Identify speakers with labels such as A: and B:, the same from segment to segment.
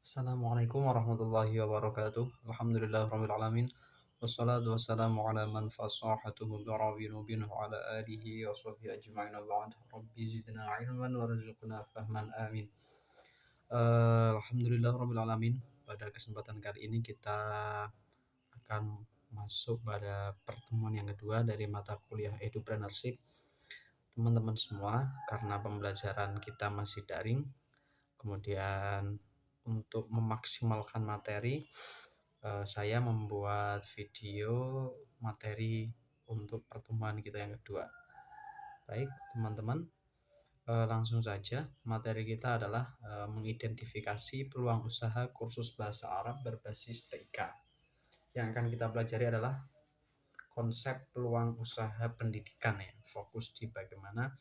A: Assalamualaikum warahmatullahi wabarakatuh. Alhamdulillahirabbil alamin. Wassalatu wassalamu ala man fasahatuhu bi'rawinu bin wa ala alihi wa sahbihi ajma'in wa ba'd. Rabbi zidna ilman warzuqna fahman amin. Alhamdulillahirabbil alamin. Pada kesempatan kali ini kita akan masuk pada pertemuan yang kedua dari mata kuliah Edupreneurship. Teman-teman semua, karena pembelajaran kita masih daring, kemudian untuk memaksimalkan materi, saya membuat video materi untuk pertemuan kita yang kedua. Baik teman-teman, langsung saja. Materi kita adalah mengidentifikasi peluang usaha kursus bahasa Arab berbasis TK. Yang akan kita pelajari adalah konsep peluang usaha pendidikan, ya. Fokus di bagaimana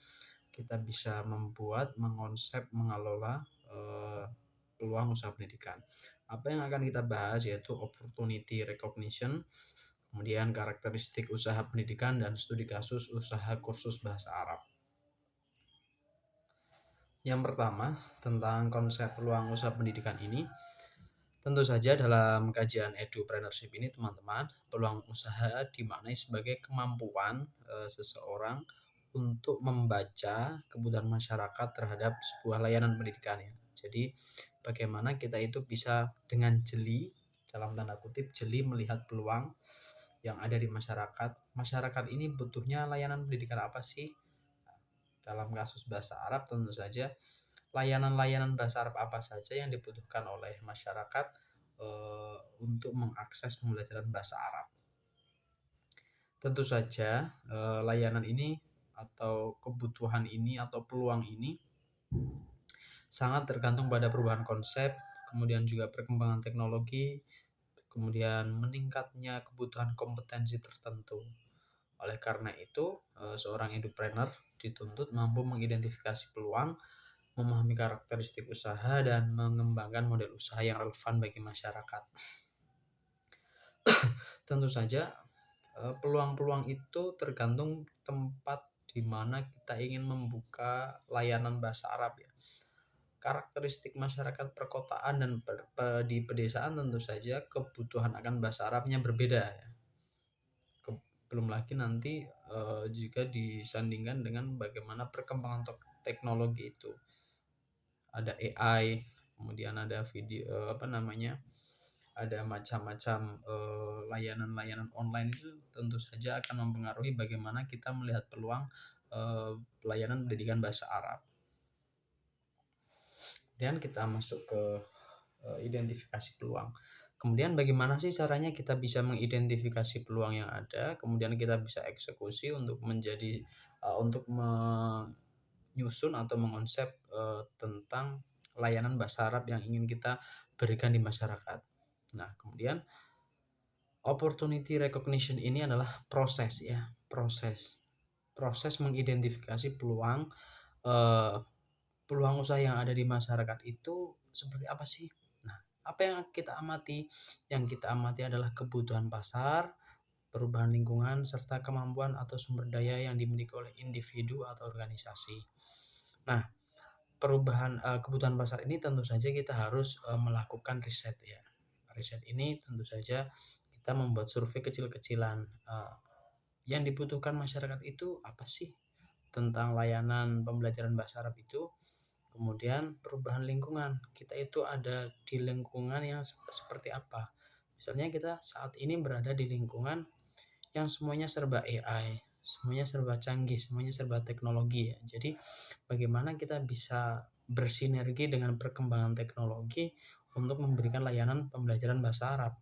A: kita bisa membuat, mengonsep, mengelola peluang usaha pendidikan. Apa yang akan kita bahas yaitu opportunity recognition, kemudian karakteristik usaha pendidikan, dan studi kasus usaha kursus bahasa Arab. Yang pertama, tentang konsep peluang usaha pendidikan ini. Tentu saja dalam kajian Edupreneurship ini, teman-teman, peluang usaha dimaknai sebagai kemampuan seseorang untuk membaca kebutuhan masyarakat terhadap sebuah layanan pendidikan, ya. Jadi bagaimana kita itu bisa dengan jeli, dalam tanda kutip jeli, melihat peluang yang ada di masyarakat. Masyarakat ini butuhnya layanan pendidikan apa sih? Dalam kasus bahasa Arab, tentu saja layanan-layanan bahasa Arab apa saja yang dibutuhkan oleh masyarakat untuk mengakses pembelajaran bahasa Arab. Tentu saja layanan ini atau kebutuhan ini atau peluang ini sangat tergantung pada perubahan konsep, kemudian juga perkembangan teknologi, kemudian meningkatnya kebutuhan kompetensi tertentu. Oleh karena itu, seorang edupreneur dituntut mampu mengidentifikasi peluang, memahami karakteristik usaha, dan mengembangkan model usaha yang relevan bagi masyarakat. Tentu saja peluang-peluang itu tergantung tempat di mana kita ingin membuka layanan bahasa Arab, ya. Karakteristik masyarakat perkotaan dan di pedesaan tentu saja kebutuhan akan bahasa Arabnya berbeda, ya. Belum lagi nanti jika disandingkan dengan bagaimana perkembangan teknologi itu. Ada AI, kemudian ada video ada macam-macam layanan-layanan online, itu tentu saja akan mempengaruhi bagaimana kita melihat peluang pelayanan pendidikan bahasa Arab. Dan kita masuk ke identifikasi peluang. Kemudian bagaimana sih caranya kita bisa mengidentifikasi peluang yang ada, kemudian kita bisa eksekusi untuk menyusun atau mengonsep tentang layanan bahasa Arab yang ingin kita berikan di masyarakat. Nah, kemudian opportunity recognition ini adalah proses, ya. Proses mengidentifikasi peluang usaha yang ada di masyarakat itu seperti apa sih? Nah, apa yang kita amati? Yang kita amati adalah kebutuhan pasar, perubahan lingkungan, serta kemampuan atau sumber daya yang dimiliki oleh individu atau organisasi. Nah, kebutuhan pasar ini tentu saja kita harus melakukan riset, ya. Riset ini tentu saja kita membuat survei kecil-kecilan. Yang dibutuhkan masyarakat itu apa sih tentang layanan pembelajaran bahasa Arab itu? Kemudian perubahan lingkungan, kita itu ada di lingkungan yang seperti apa? Misalnya kita saat ini berada di lingkungan yang semuanya serba AI, semuanya serba canggih, semuanya serba teknologi, ya. Jadi bagaimana kita bisa bersinergi dengan perkembangan teknologi untuk memberikan layanan pembelajaran bahasa Arab.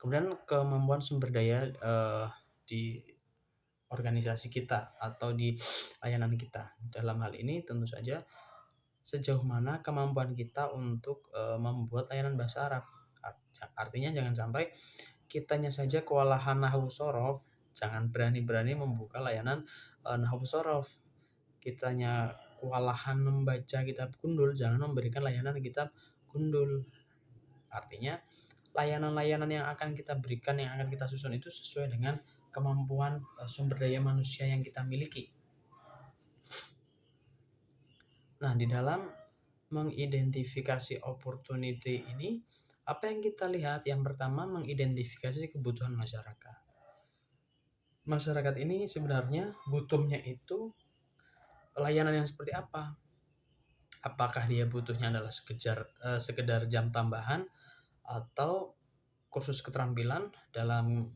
A: Kemudian kemampuan sumber daya di organisasi kita atau di layanan kita. Dalam hal ini tentu saja sejauh mana kemampuan kita untuk membuat layanan bahasa Arab. Artinya jangan sampai kitanya saja kewalahan nahwu sorof, jangan berani-berani membuka layanan nahwu sorof. Kitanya kewalahan membaca kitab gundul, jangan memberikan layanan kitab gundul. Artinya layanan-layanan yang akan kita berikan, yang akan kita susun itu sesuai dengan kemampuan sumber daya manusia yang kita miliki. Nah, di dalam mengidentifikasi opportunity ini, apa yang kita lihat? Yang pertama, mengidentifikasi kebutuhan masyarakat. Masyarakat ini sebenarnya butuhnya itu layanan yang seperti apa? Apakah dia butuhnya adalah sekedar jam tambahan atau kursus keterampilan dalam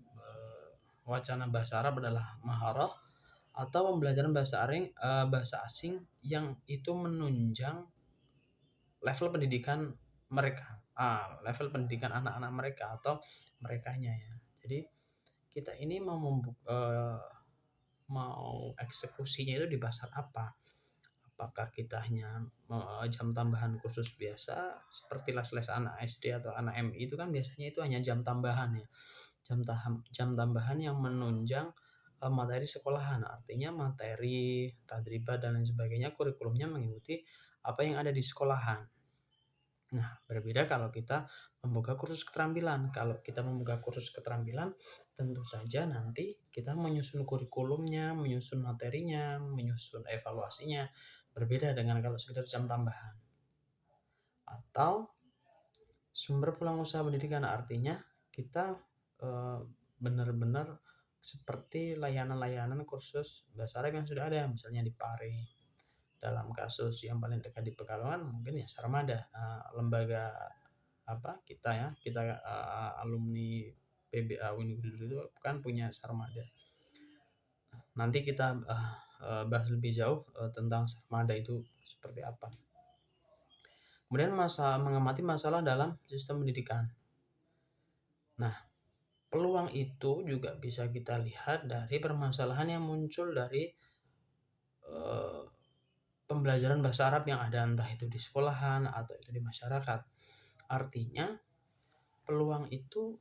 A: wacana bahasa Arab adalah maharah, atau pembelajaran bahasa asing yang itu menunjang level pendidikan mereka, level pendidikan anak-anak mereka atau merekanya ya. Jadi kita ini mau eksekusinya itu di pasar apa? Apakah kita hanya jam tambahan kursus biasa seperti les-les anak SD atau anak MI, itu kan biasanya itu hanya jam tambahan ya. Jam tambahan yang menunjang materi sekolahan, artinya materi tadribat dan lain sebagainya, kurikulumnya mengikuti apa yang ada di sekolahan. Nah, berbeda kalau kita membuka kursus keterampilan. Kalau kita membuka kursus keterampilan, tentu saja nanti kita menyusun kurikulumnya, menyusun materinya, menyusun evaluasinya. Berbeda dengan kalau sekedar jam tambahan. Atau sumber peluang usaha pendidikan, artinya kita benar-benar seperti layanan-layanan kursus bahasa Arab yang sudah ada, misalnya di Pare. Dalam kasus yang paling dekat di Pekalongan mungkin ya Sarmada, lembaga kita alumni PBA Unigul itu kan punya Sarmada. Nanti kita bahas lebih jauh tentang Sarmada itu seperti apa. Kemudian mengamati masalah dalam sistem pendidikan. Nah, peluang itu juga bisa kita lihat dari permasalahan yang muncul dari pembelajaran bahasa Arab yang ada, entah itu di sekolahan atau itu di masyarakat. Artinya peluang itu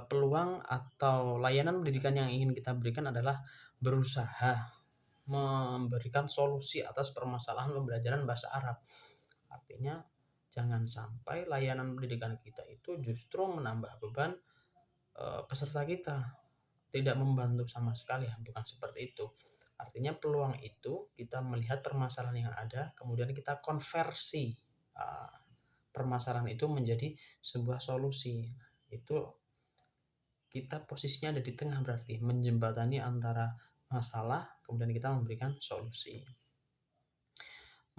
A: peluang atau layanan pendidikan yang ingin kita berikan adalah berusaha memberikan solusi atas permasalahan pembelajaran bahasa Arab. Artinya jangan sampai layanan pendidikan kita itu justru menambah beban peserta kita, tidak membantu sama sekali, bukan seperti itu. Artinya peluang itu kita melihat permasalahan yang ada, kemudian kita konversi permasalahan itu menjadi sebuah solusi. Itu kita posisinya ada di tengah, berarti menjembatani antara masalah kemudian kita memberikan solusi.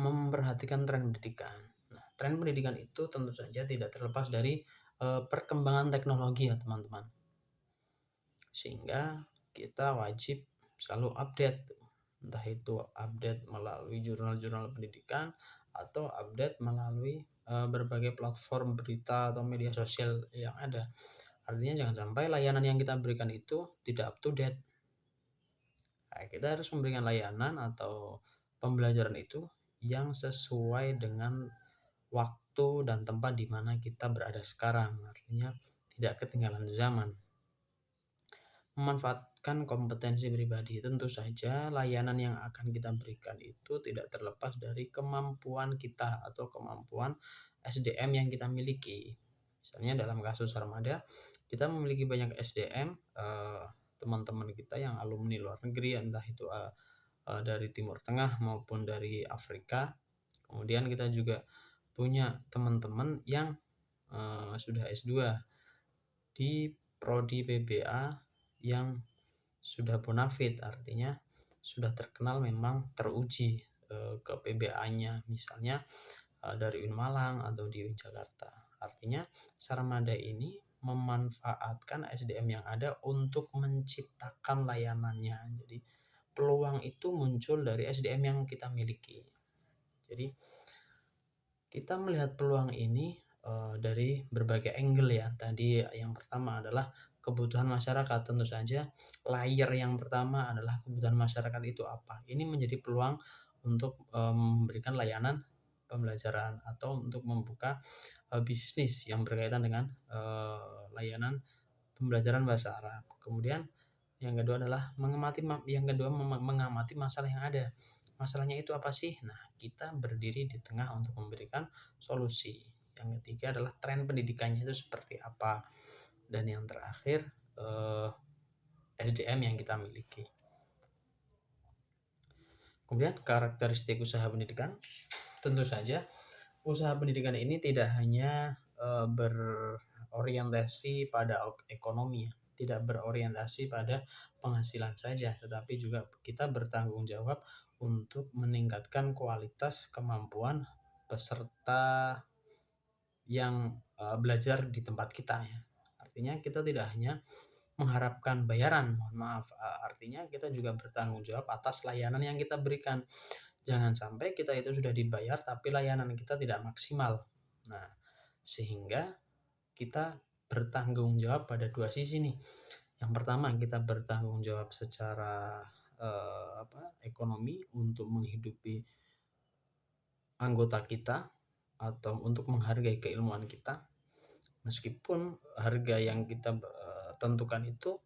A: Memperhatikan tren pendidikan. Nah, tren pendidikan itu tentu saja tidak terlepas dari perkembangan teknologi ya teman-teman. Sehingga kita wajib selalu update, entah itu update melalui jurnal-jurnal pendidikan atau update melalui berbagai platform berita atau media sosial yang ada. Artinya jangan sampai layanan yang kita berikan itu tidak up to date. Nah, kita harus memberikan layanan atau pembelajaran itu yang sesuai dengan waktu dan tempat di mana kita berada sekarang. Artinya tidak ketinggalan zaman. Memanfaatkan kompetensi pribadi. Tentu saja layanan yang akan kita berikan itu tidak terlepas dari kemampuan kita atau kemampuan SDM yang kita miliki. Misalnya dalam kasus Sarmada, kita memiliki banyak SDM, teman-teman kita yang alumni luar negeri, entah itu dari Timur Tengah maupun dari Afrika. Kemudian kita juga punya teman-teman yang sudah S2 di prodi PBA yang sudah bonafit, artinya sudah terkenal, memang teruji ke PBA-nya, misalnya dari UIN Malang atau di UIN Jakarta. Artinya Sarmada ini memanfaatkan SDM yang ada untuk menciptakan layanannya. Jadi peluang itu muncul dari SDM yang kita miliki. Jadi kita melihat peluang ini dari berbagai angle ya. Tadi yang pertama adalah kebutuhan masyarakat. Tentu saja layer yang pertama adalah kebutuhan masyarakat itu apa. Ini menjadi peluang untuk memberikan layanan pembelajaran atau untuk membuka bisnis yang berkaitan dengan layanan pembelajaran bahasa Arab. Kemudian yang kedua adalah mengamati masalah yang ada. Masalahnya itu apa sih? Nah, kita berdiri di tengah untuk memberikan solusi. Yang ketiga adalah tren pendidikannya itu seperti apa. Dan yang terakhir SDM yang kita miliki. Kemudian karakteristik usaha pendidikan, tentu saja usaha pendidikan ini tidak hanya berorientasi pada ekonomi, tidak berorientasi pada penghasilan saja, tetapi juga kita bertanggung jawab untuk meningkatkan kualitas kemampuan peserta yang belajar di tempat kita ya. Artinya kita tidak hanya mengharapkan bayaran, mohon maaf, artinya kita juga bertanggung jawab atas layanan yang kita berikan. Jangan sampai kita itu sudah dibayar tapi layanan kita tidak maksimal. Nah, sehingga kita bertanggung jawab pada dua sisi nih. Yang pertama, kita bertanggung jawab secara ekonomi untuk menghidupi anggota kita atau untuk menghargai keilmuan kita. Meskipun harga yang kita tentukan itu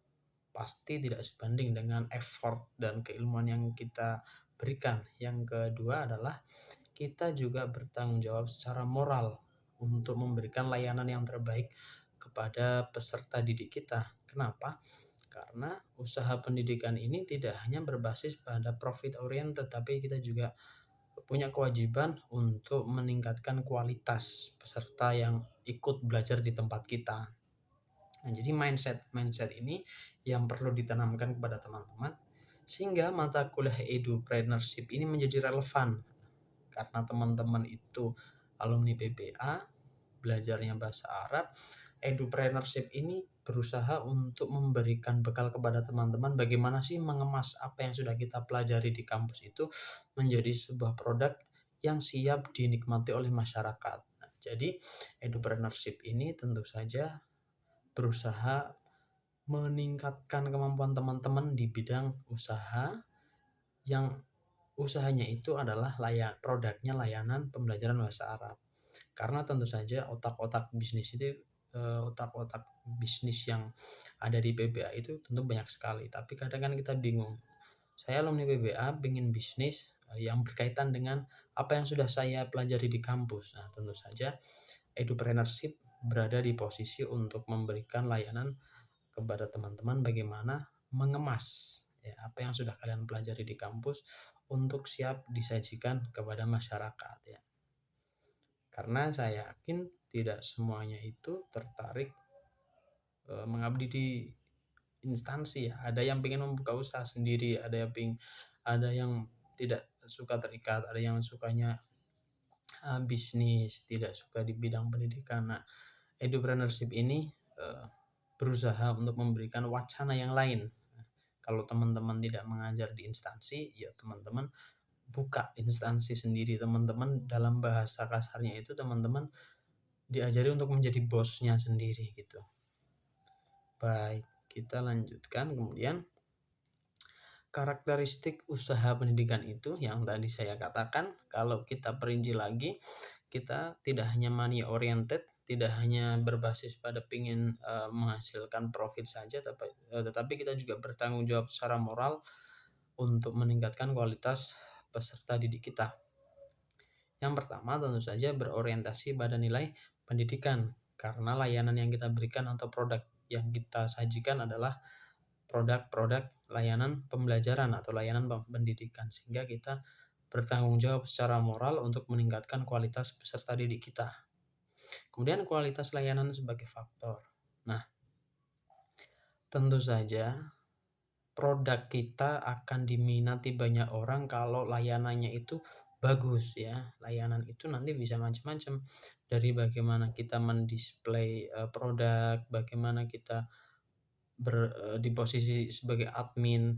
A: pasti tidak sebanding dengan effort dan keilmuan yang kita berikan. Yang kedua adalah kita juga bertanggung jawab secara moral untuk memberikan layanan yang terbaik kepada peserta didik kita. Kenapa? Karena usaha pendidikan ini tidak hanya berbasis pada profit oriented, tapi kita juga punya kewajiban untuk meningkatkan kualitas peserta yang ikut belajar di tempat kita. Nah, jadi mindset ini yang perlu ditanamkan kepada teman-teman sehingga mata kuliah edupreneurship ini menjadi relevan karena teman-teman itu alumni PBA, belajarnya bahasa Arab. Edupreneurship ini berusaha untuk memberikan bekal kepada teman-teman bagaimana sih mengemas apa yang sudah kita pelajari di kampus itu menjadi sebuah produk yang siap dinikmati oleh masyarakat. Nah, jadi edupreneurship ini tentu saja berusaha meningkatkan kemampuan teman-teman di bidang usaha yang usahanya itu adalah produknya layanan pembelajaran bahasa Arab. Karena tentu saja otak-otak bisnis itu otak-otak bisnis yang ada di PBA itu tentu banyak sekali, tapi kadang kan kita bingung. Saya alumni PBA ingin bisnis yang berkaitan dengan apa yang sudah saya pelajari di kampus. Nah, tentu saja edupreneurship berada di posisi untuk memberikan layanan kepada teman-teman bagaimana mengemas ya apa yang sudah kalian pelajari di kampus untuk siap disajikan kepada masyarakat ya. Karena saya yakin tidak semuanya itu tertarik mengabdi di instansi ya. Ada yang ingin membuka usaha sendiri, ada yang tidak suka terikat, ada yang sukanya bisnis, tidak suka di bidang pendidikan. Nah, edupreneurship ini berusaha untuk memberikan wacana yang lain. Kalau teman-teman tidak mengajar di instansi, ya teman-teman buka instansi sendiri. Teman-teman dalam bahasa kasarnya itu teman-teman diajari untuk menjadi bosnya sendiri gitu. Baik, kita lanjutkan. Kemudian karakteristik usaha pendidikan itu yang tadi saya katakan, kalau kita perinci lagi, kita tidak hanya money oriented, tidak hanya berbasis pada pingin menghasilkan profit saja, tetapi kita juga bertanggung jawab secara moral untuk meningkatkan kualitas peserta didik kita. Yang pertama tentu saja berorientasi pada nilai pendidikan, karena layanan yang kita berikan atau produk yang kita sajikan adalah produk-produk layanan pembelajaran atau layanan pendidikan, sehingga kita bertanggung jawab secara moral untuk meningkatkan kualitas peserta didik kita. Kemudian kualitas layanan sebagai faktor. Nah, tentu saja produk kita akan diminati banyak orang kalau layanannya itu bagus ya. Layanan itu nanti bisa macam-macam, dari bagaimana kita mendisplay produk, bagaimana kita di posisi sebagai admin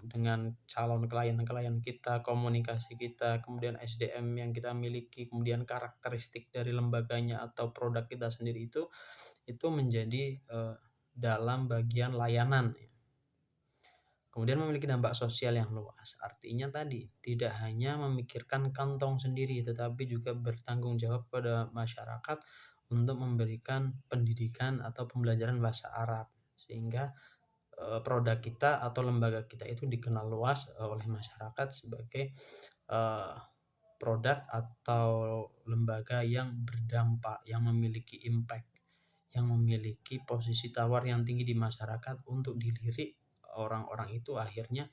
A: dengan calon klien-klien kita, komunikasi kita, kemudian SDM yang kita miliki, kemudian karakteristik dari lembaganya atau produk kita sendiri itu menjadi dalam bagian layanan. Kemudian memiliki dampak sosial yang luas. Artinya tadi tidak hanya memikirkan kantong sendiri, tetapi juga bertanggung jawab pada masyarakat untuk memberikan pendidikan atau pembelajaran bahasa Arab, sehingga produk kita atau lembaga kita itu dikenal luas oleh masyarakat sebagai produk atau lembaga yang berdampak, yang memiliki impact, yang memiliki posisi tawar yang tinggi di masyarakat untuk dilirik orang-orang itu akhirnya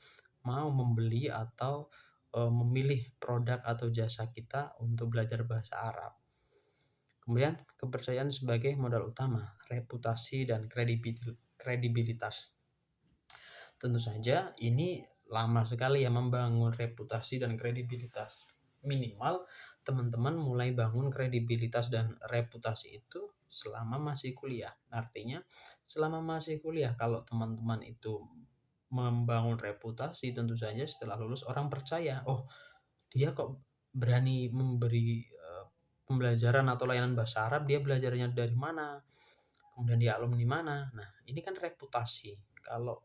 A: mau membeli atau memilih produk atau jasa kita untuk belajar bahasa Arab. Kemudian kepercayaan sebagai modal utama, reputasi dan kredibilitas. Tentu saja ini lama sekali ya membangun reputasi dan kredibilitas. Minimal teman-teman mulai bangun kredibilitas dan reputasi itu selama masih kuliah. Artinya selama masih kuliah kalau teman-teman itu membangun reputasi, tentu saja setelah lulus orang percaya, oh dia kok berani memberi pembelajaran atau layanan bahasa Arab, dia belajarnya dari mana, kemudian dia alumni mana. Nah ini kan reputasi. Kalau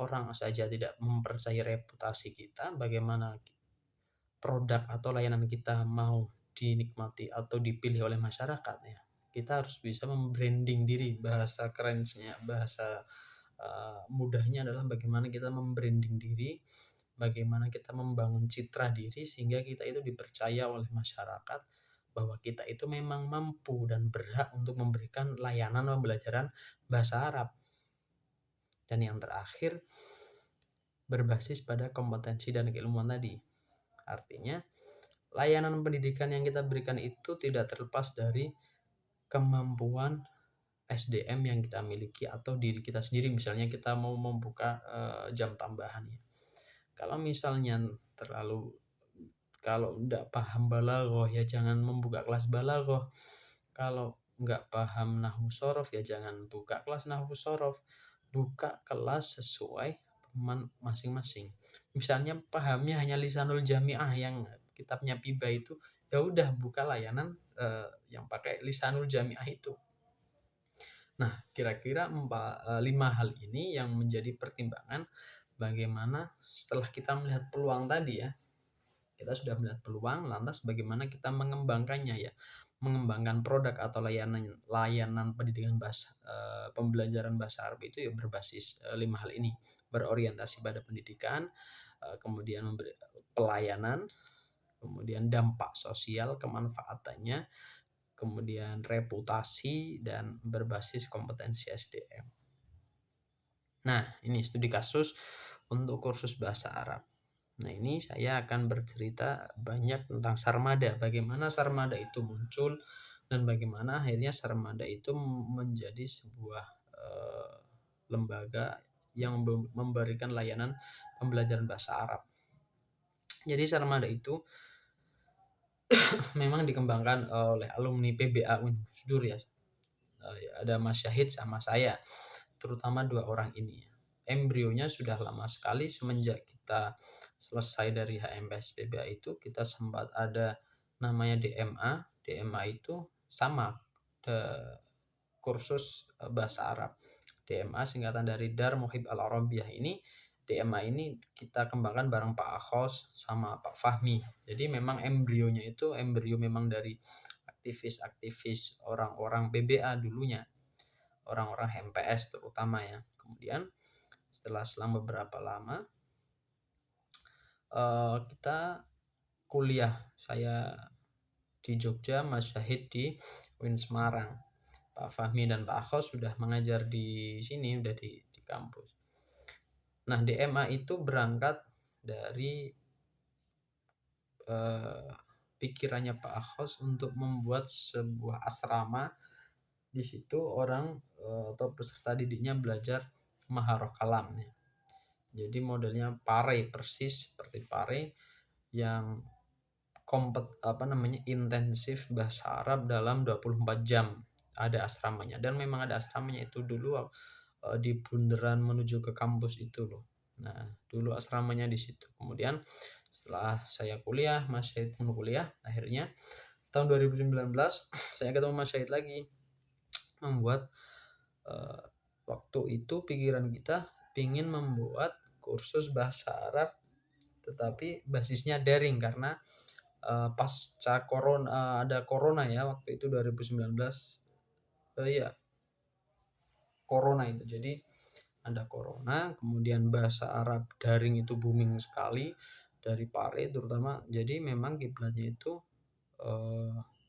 A: orang saja tidak mempercayai reputasi kita, bagaimana produk atau layanan kita mau dinikmati atau dipilih oleh masyarakat ya. Kita harus bisa membranding diri, bahasa kerennya, bahasa mudahnya adalah bagaimana kita membranding diri, bagaimana kita membangun citra diri sehingga kita itu dipercaya oleh masyarakat bahwa kita itu memang mampu dan berhak untuk memberikan layanan pembelajaran bahasa Arab. Dan yang terakhir, berbasis pada kompetensi dan keilmuan tadi. Artinya, layanan pendidikan yang kita berikan itu tidak terlepas dari kemampuan SDM yang kita miliki atau diri kita sendiri. Misalnya kita mau membuka jam tambahan ya. Kalau misalnya kalau nggak paham balaghah ya jangan membuka kelas balaghah. Kalau nggak paham nahwu sorof ya jangan buka kelas nahwu sorof. Buka kelas sesuai masing-masing. Misalnya pahamnya hanya lisanul jami'ah yang kitabnya Piba itu, ya udah buka layanan yang pakai lisanul jami'ah itu. Nah, kira-kira 5 hal ini yang menjadi pertimbangan bagaimana setelah kita melihat peluang tadi ya. Kita sudah melihat peluang, lantas bagaimana kita mengembangkannya ya. Mengembangkan produk atau layanan pendidikan pembelajaran bahasa Arab itu ya berbasis 5 hal ini. Berorientasi pada pendidikan, kemudian memberi pelayanan, kemudian dampak sosial, kemanfaatannya, kemudian reputasi, dan berbasis kompetensi SDM. Nah, ini studi kasus untuk kursus bahasa Arab. Nah, ini saya akan bercerita banyak tentang Sarmada, bagaimana Sarmada itu muncul dan bagaimana akhirnya Sarmada itu menjadi sebuah lembaga yang memberikan layanan pembelajaran bahasa Arab. Jadi Sarmada itu memang dikembangkan oleh alumni PBA Unsur ya. Ada Mas Syahid sama saya, terutama 2 orang ini. Embrionya sudah lama sekali semenjak kita selesai dari HMPS PBA itu kita sempat ada namanya DMA. DMA itu sama kursus bahasa Arab. DMA singkatan dari Dar Muhib Al Arabiyah ini. DMA ini kita kembangkan bareng Pak Akhos sama Pak Fahmi. Jadi memang embrionya itu embrio memang dari aktivis-aktivis orang-orang PBA dulunya. Orang-orang HMPS terutama ya. Kemudian selang beberapa lama kita kuliah, saya di Jogja, Mas Syahid di UIN Semarang. Pak Fahmi dan Pak Akhos sudah mengajar di sini, udah di kampus. Nah, DMA itu berangkat dari pikirannya Pak Akhos untuk membuat sebuah asrama. Di situ orang atau peserta didiknya belajar maharoh kalam ya. Jadi modelnya pare, persis seperti pare yang intensif bahasa Arab dalam 24 jam. Ada asramanya dan memang ada asramanya itu dulu di bundaran menuju ke kampus itu loh. Nah, dulu asramanya di situ. Kemudian setelah saya kuliah, Mas Syahid pun kuliah, akhirnya tahun 2019 saya ketemu Mas Syahid lagi membuat waktu itu pikiran kita ingin membuat kursus bahasa Arab tetapi basisnya daring karena pasca corona ada corona ya waktu itu 2019 ya corona itu. Jadi ada corona, kemudian bahasa Arab daring itu booming sekali dari Pare terutama. Jadi memang kiblatnya itu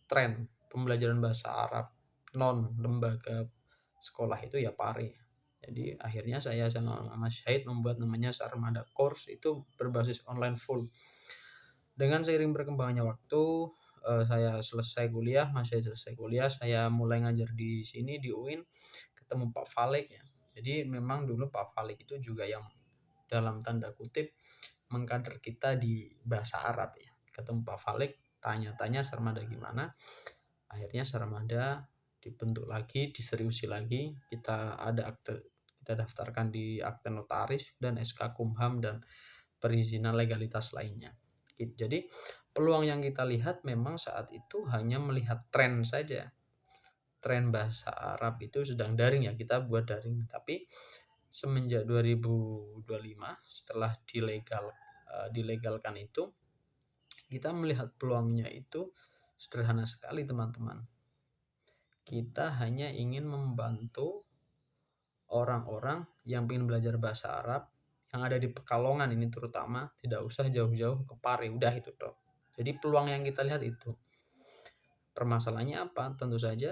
A: tren pembelajaran bahasa Arab non lembaga sekolah itu ya Pare. Jadi akhirnya saya sama Mas Syahid membuat namanya Sarmada Course, itu berbasis online full. Dengan seiring berkembangnya waktu, saya selesai kuliah, masih selesai kuliah, saya mulai ngajar di sini di UIN, ketemu Pak Falik ya. Jadi memang dulu Pak Falik itu juga yang dalam tanda kutip mengkader kita di bahasa Arab ya. Ketemu Pak Falik, tanya-tanya Sarmada gimana. Akhirnya Sarmada dibentuk lagi, diseriusi lagi. Kita ada akte, kita daftarkan di akte notaris dan SK Kumham dan perizinan legalitas lainnya. Jadi peluang yang kita lihat memang saat itu hanya melihat tren saja. Tren bahasa Arab itu sedang daring ya, kita buat daring. Tapi semenjak 2025 setelah dilegalkan itu, kita melihat peluangnya itu sederhana sekali teman-teman. Kita hanya ingin membantu orang-orang yang ingin belajar bahasa Arab yang ada di Pekalongan ini terutama, tidak usah jauh-jauh ke Pare, udah itu dong. Jadi peluang yang kita lihat itu. Permasalahannya apa? Tentu saja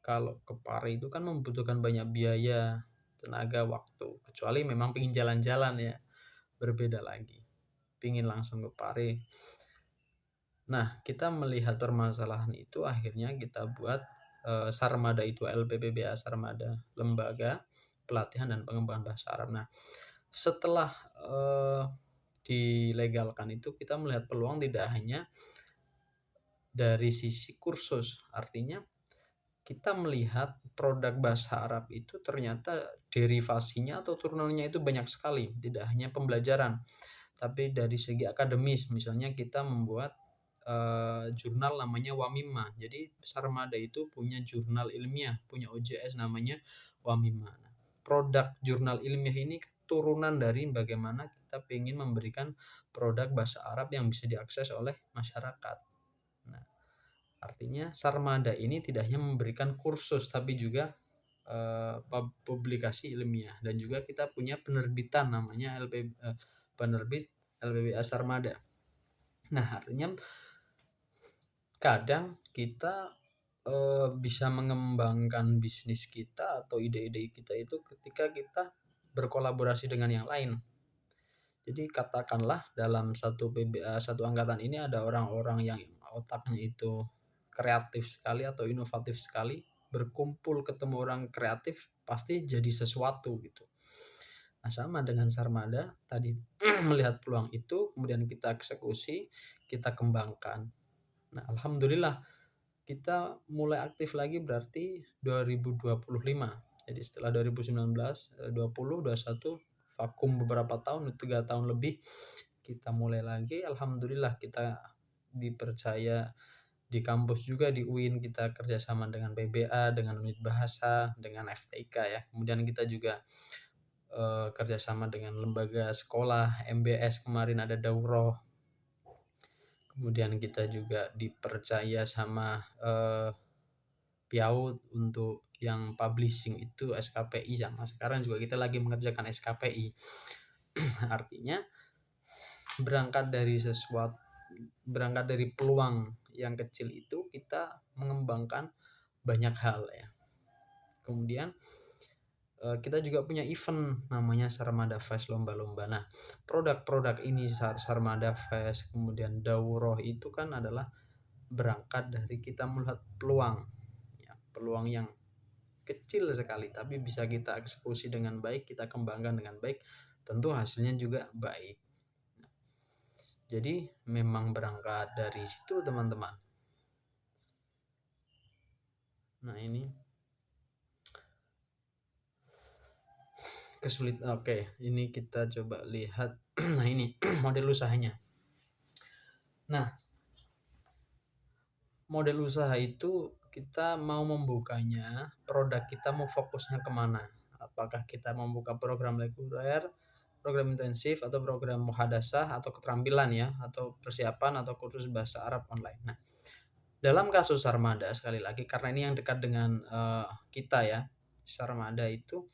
A: kalau ke Pare itu kan membutuhkan banyak biaya, tenaga, waktu. Kecuali memang pingin jalan-jalan ya, berbeda lagi. Pingin langsung ke Pare. Nah, kita melihat permasalahan itu, akhirnya kita buat Sarmada itu, LPPBA Sarmada, Lembaga Pelatihan dan Pengembangan Bahasa Arab. Nah, setelah dilegalkan itu, kita melihat peluang tidak hanya dari sisi kursus, artinya kita melihat produk bahasa Arab itu ternyata derivasinya atau turunannya itu banyak sekali, tidak hanya pembelajaran, tapi dari segi akademis. Misalnya kita membuat jurnal namanya Wamimah. Jadi Sarmada itu punya jurnal ilmiah, punya OJS namanya Wamimah. Nah, produk jurnal ilmiah ini turunan dari bagaimana kita ingin memberikan produk bahasa Arab yang bisa diakses oleh masyarakat. Nah, artinya Sarmada ini tidak hanya memberikan kursus tapi juga publikasi ilmiah, dan juga kita punya penerbitan namanya penerbit LPBA Sarmada. Nah, artinya kadang kita bisa mengembangkan bisnis kita atau ide-ide kita itu ketika kita berkolaborasi dengan yang lain. Jadi katakanlah dalam satu PBA, satu angkatan ini ada orang-orang yang otaknya itu kreatif sekali atau inovatif sekali, berkumpul ketemu orang kreatif pasti jadi sesuatu gitu. Nah, sama dengan Sarmada tadi melihat peluang itu, kemudian kita eksekusi, kita kembangkan. Nah, alhamdulillah kita mulai aktif lagi berarti 2025. Jadi setelah 2019, 20, 21 vakum beberapa tahun, 3 tahun lebih, kita mulai lagi. Alhamdulillah kita dipercaya di kampus juga di UIN, kita kerjasama dengan PBA, dengan unit bahasa, dengan FTIK ya. Kemudian kita juga kerjasama dengan lembaga sekolah, MBS, kemarin ada daurah. Kemudian kita juga dipercaya sama Piaud untuk yang publishing itu SKPI, sama sekarang juga kita lagi mengerjakan SKPI. Artinya berangkat dari peluang yang kecil itu kita mengembangkan banyak hal ya. Kemudian kita juga punya event namanya Sarmada Fest, lomba-lomba. Nah, produk-produk ini Sarmada Fest, kemudian daurah itu kan adalah berangkat dari kita melihat peluang ya, peluang yang kecil sekali tapi bisa kita eksekusi dengan baik, kita kembangkan dengan baik, tentu hasilnya juga baik. Jadi memang berangkat dari situ teman-teman. Nah, ini kesulitan. Oke, ini kita coba lihat. Nah, ini model usahanya. Nah, model usaha itu kita mau membukanya, produk kita mau fokusnya kemana, apakah kita membuka program reguler, program intensif, atau program muhadasah atau keterampilan ya, atau persiapan atau kursus bahasa Arab online. Nah, dalam kasus Sarmada sekali lagi karena ini yang dekat dengan kita ya, Sarmada itu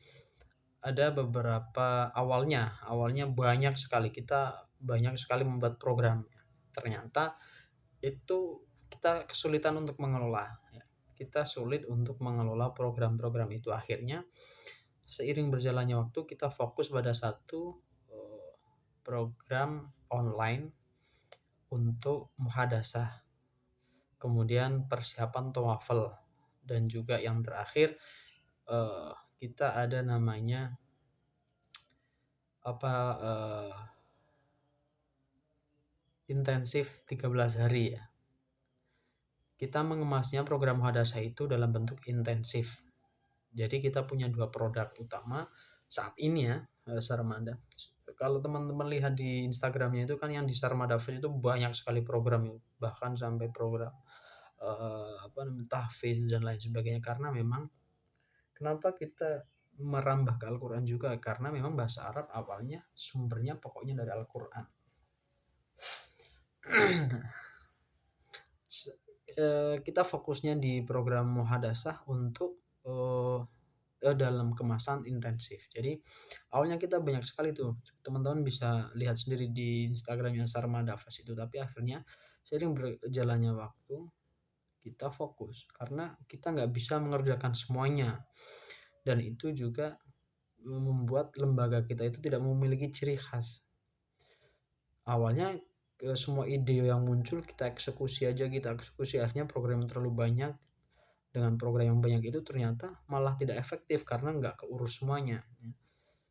A: ada beberapa awalnya banyak sekali, kita banyak sekali membuat program, ternyata itu kita kesulitan untuk mengelola ya. Kita sulit untuk mengelola program-program itu. Akhirnya seiring berjalannya waktu kita fokus pada satu program online untuk muhadasah, kemudian persiapan TOEFL, dan juga yang terakhir kita ada namanya apa intensif 13 hari ya. Kita mengemasnya program muhadasah itu dalam bentuk intensif. Jadi kita punya 2 produk utama saat ini ya, Sarmada. Kalau teman-teman lihat di Instagramnya itu kan yang di Sarmada Fest itu banyak sekali program ya, bahkan sampai program tahfiz dan lain sebagainya, karena memang kenapa kita merambah ke Al-Quran juga, karena memang bahasa Arab awalnya sumbernya pokoknya dari Al-Quran. Kita fokusnya di program muhadasah untuk dalam kemasan intensif. Jadi awalnya kita banyak sekali tuh, teman-teman bisa lihat sendiri di Instagramnya Sarmada Fest itu, tapi akhirnya seiring berjalannya waktu kita fokus karena kita nggak bisa mengerjakan semuanya, dan itu juga membuat lembaga kita itu tidak memiliki ciri khas. Awalnya semua ide yang muncul kita eksekusi, akhirnya program terlalu banyak. Dengan program yang banyak itu ternyata malah tidak efektif karena nggak keurus semuanya.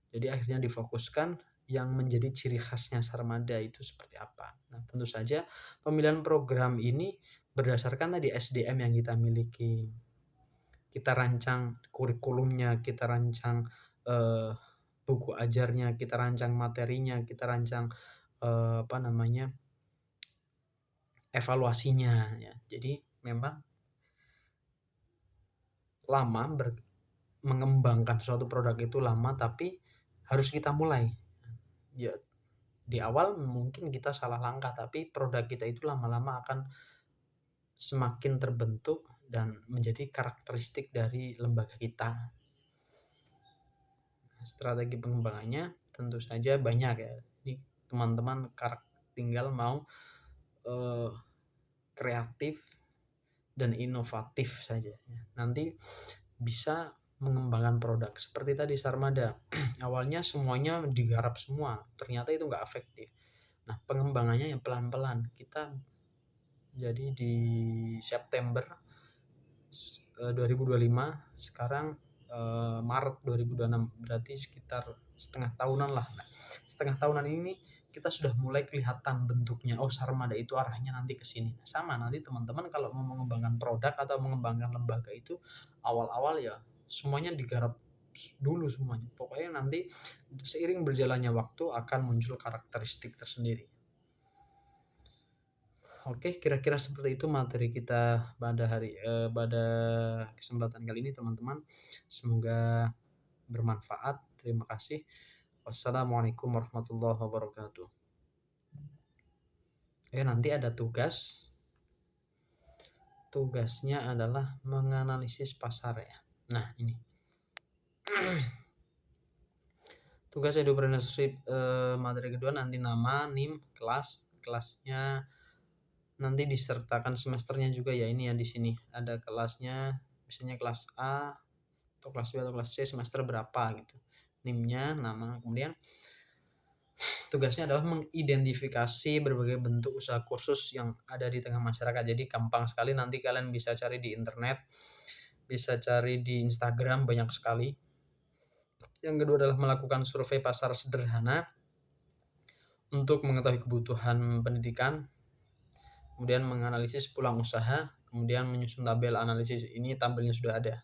A: Jadi akhirnya difokuskan yang menjadi ciri khasnya Sarmada itu seperti apa. Nah, tentu saja pemilihan program ini berdasarkan tadi SDM yang kita miliki. Kita rancang kurikulumnya, kita rancang buku ajarnya, kita rancang materinya, kita rancang evaluasinya ya. Jadi memang lama mengembangkan suatu produk itu lama, tapi harus kita mulai ya. Di awal mungkin kita salah langkah, tapi produk kita itu lama-lama akan semakin terbentuk dan menjadi karakteristik dari lembaga kita. Strategi pengembangannya tentu saja banyak ya. Ini teman-teman tinggal mau kreatif dan inovatif saja. Nanti bisa mengembangkan produk seperti tadi Sarmada. Awalnya semuanya digarap semua, ternyata itu nggak efektif. Nah, pengembangannya yang pelan-pelan. Kita jadi di September 2025, sekarang Maret 2026, berarti sekitar setengah tahunan lah. Nah, setengah tahunan ini kita sudah mulai kelihatan bentuknya. Oh, Sarmada itu arahnya nanti ke sini. Nah, sama nanti teman-teman kalau mau mengembangkan produk atau mengembangkan lembaga itu awal-awal ya semuanya digarap dulu semuanya. Pokoknya nanti seiring berjalannya waktu akan muncul karakteristik tersendiri. Oke, kira-kira seperti itu materi kita pada kesempatan kali ini teman-teman. Semoga bermanfaat. Terima kasih. Wassalamualaikum warahmatullahi wabarakatuh. Nanti ada tugasnya adalah menganalisis pasar ya. Nah, ini tugas entrepreneurship materi kedua, nanti nama, NIM, kelasnya nanti disertakan semesternya juga ya. Ini ya, di sini ada kelasnya, misalnya kelas A atau kelas B atau kelas C semester berapa gitu, NIM-nya, nama. Kemudian tugasnya adalah mengidentifikasi berbagai bentuk usaha kursus yang ada di tengah masyarakat. Jadi gampang sekali, nanti kalian bisa cari di internet, bisa cari di Instagram, banyak sekali. Yang kedua adalah melakukan survei pasar sederhana untuk mengetahui kebutuhan pendidikan, kemudian menganalisis peluang usaha, kemudian menyusun tabel analisis. Ini tabelnya sudah ada.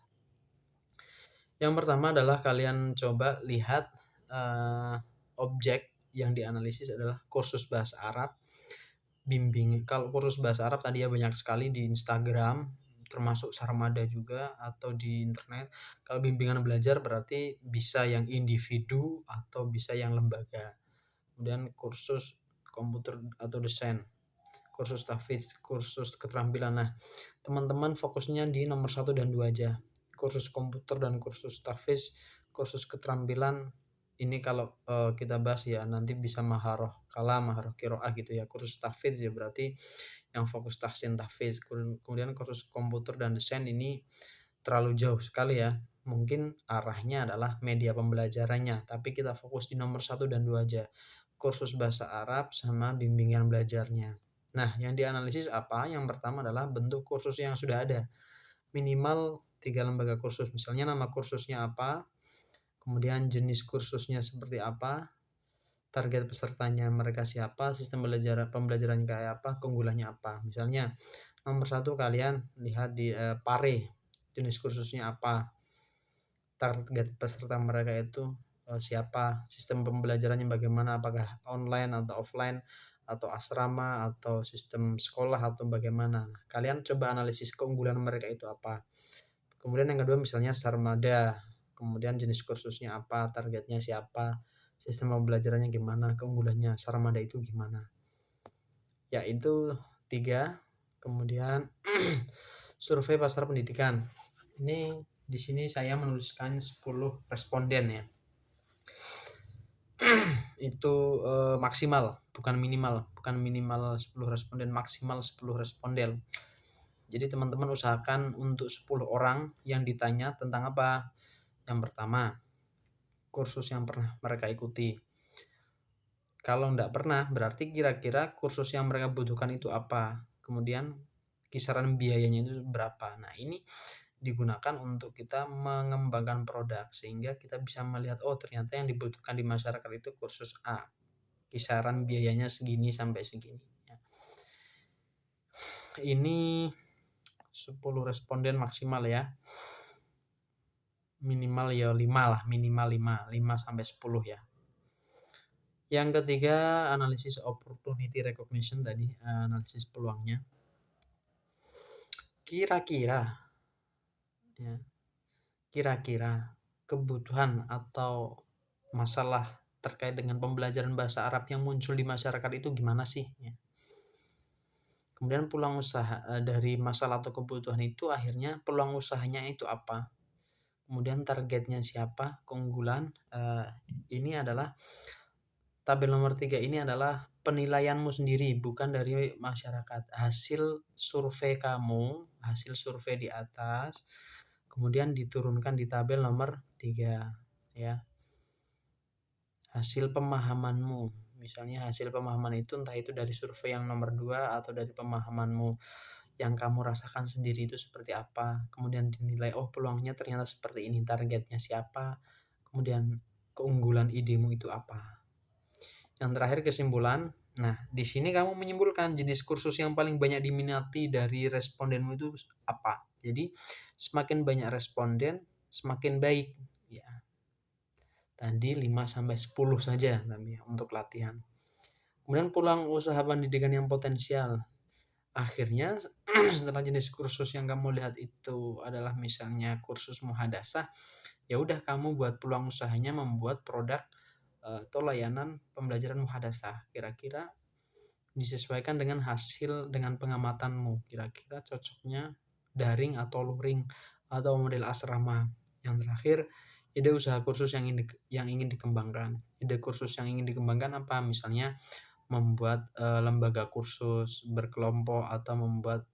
A: Yang pertama adalah kalian coba lihat objek yang dianalisis adalah kursus bahasa Arab, bimbing. Kalau kursus bahasa Arab tadi ya banyak sekali di Instagram, termasuk Sarmada juga, atau di internet. Kalau bimbingan belajar berarti bisa yang individu atau bisa yang lembaga. Kemudian kursus komputer atau desain, kursus tahfiz, kursus keterampilan. Nah, teman-teman fokusnya di nomor 1 dan 2 aja. Kursus komputer dan kursus tahfiz, kursus keterampilan ini kalau kita bahas ya nanti bisa maharoh kalam, maharoh qiraah gitu ya. Kursus tahfiz ya berarti yang fokus tahsin tahfiz. Kemudian kursus komputer dan desain ini terlalu jauh sekali ya. Mungkin arahnya adalah media pembelajarannya, tapi kita fokus di nomor 1 dan 2 aja. Kursus bahasa Arab sama bimbingan belajarnya. Nah, yang dianalisis apa? Yang pertama adalah bentuk kursus yang sudah ada. Minimal 3 lembaga kursus. Misalnya nama kursusnya apa, kemudian jenis kursusnya seperti apa, target pesertanya mereka siapa, sistem pembelajarannya kayak apa, keunggulannya apa. Misalnya nomor satu kalian lihat di PARE, jenis kursusnya apa, target peserta mereka itu siapa, sistem pembelajarannya bagaimana, apakah online atau offline atau asrama atau sistem sekolah atau bagaimana. Nah, kalian coba analisis keunggulan mereka itu apa. Kemudian yang kedua misalnya sarmada, kemudian jenis kursusnya apa, targetnya siapa, sistem pembelajarannya gimana, keunggulannya sarmada itu gimana. Ya itu 3. Kemudian survei pasar pendidikan. Ini di sini saya menuliskan 10 responden ya. Itu maksimal, bukan minimal, 10 responden, maksimal 10 responden. Jadi teman-teman usahakan untuk 10 orang yang ditanya tentang apa. Yang pertama, kursus yang pernah mereka ikuti. Kalau enggak pernah, berarti kira-kira kursus yang mereka butuhkan itu apa. Kemudian kisaran biayanya itu berapa. Nah, ini digunakan untuk kita mengembangkan produk sehingga kita bisa melihat oh ternyata yang dibutuhkan di masyarakat itu kursus A. Kisaran biayanya segini sampai segini. Ini 10 responden maksimal ya. Minimal ya 5 lah, minimal 5 sampai 10 ya. Yang ketiga, analisis opportunity recognition tadi, analisis peluangnya. Kira-kira ya, kira-kira kebutuhan atau masalah terkait dengan pembelajaran bahasa Arab yang muncul di masyarakat itu gimana sih? Ya. Kemudian peluang usaha dari masalah atau kebutuhan itu akhirnya peluang usahanya itu apa? Kemudian targetnya siapa? Keunggulan ini adalah tabel nomor 3 ini adalah penilaianmu sendiri, bukan dari masyarakat. Hasil survei kamu, hasil survei di atas, kemudian diturunkan di tabel nomor 3 ya. Hasil pemahamanmu, misalnya hasil pemahaman itu entah itu dari survei yang nomor 2 atau dari pemahamanmu yang kamu rasakan sendiri itu seperti apa, kemudian dinilai oh peluangnya ternyata seperti ini, targetnya siapa, kemudian keunggulan idemu itu apa. Yang terakhir kesimpulan. Nah, di sini kamu menyimpulkan jenis kursus yang paling banyak diminati dari respondenmu itu apa. Jadi, semakin banyak responden, semakin baik. Ya. Tadi 5 sampai 10 saja tapi untuk latihan. Kemudian pulang usaha pendidikan yang potensial. Akhirnya setelah jenis kursus yang kamu lihat itu adalah misalnya kursus muhadasah, ya udah kamu buat peluang usahanya membuat produk atau layanan pembelajaran muhadasah. Kira-kira disesuaikan dengan hasil dengan pengamatanmu. Kira-kira cocoknya daring atau luring atau model asrama. Yang terakhir, ide usaha kursus yang ingin dikembangkan. Ide kursus yang ingin dikembangkan apa? Misalnya membuat lembaga kursus berkelompok atau membuat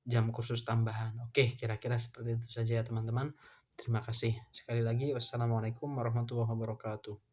A: jam kursus tambahan. Oke, kira-kira seperti itu saja ya teman-teman. Terima kasih. Sekali lagi, wassalamualaikum warahmatullahi wabarakatuh.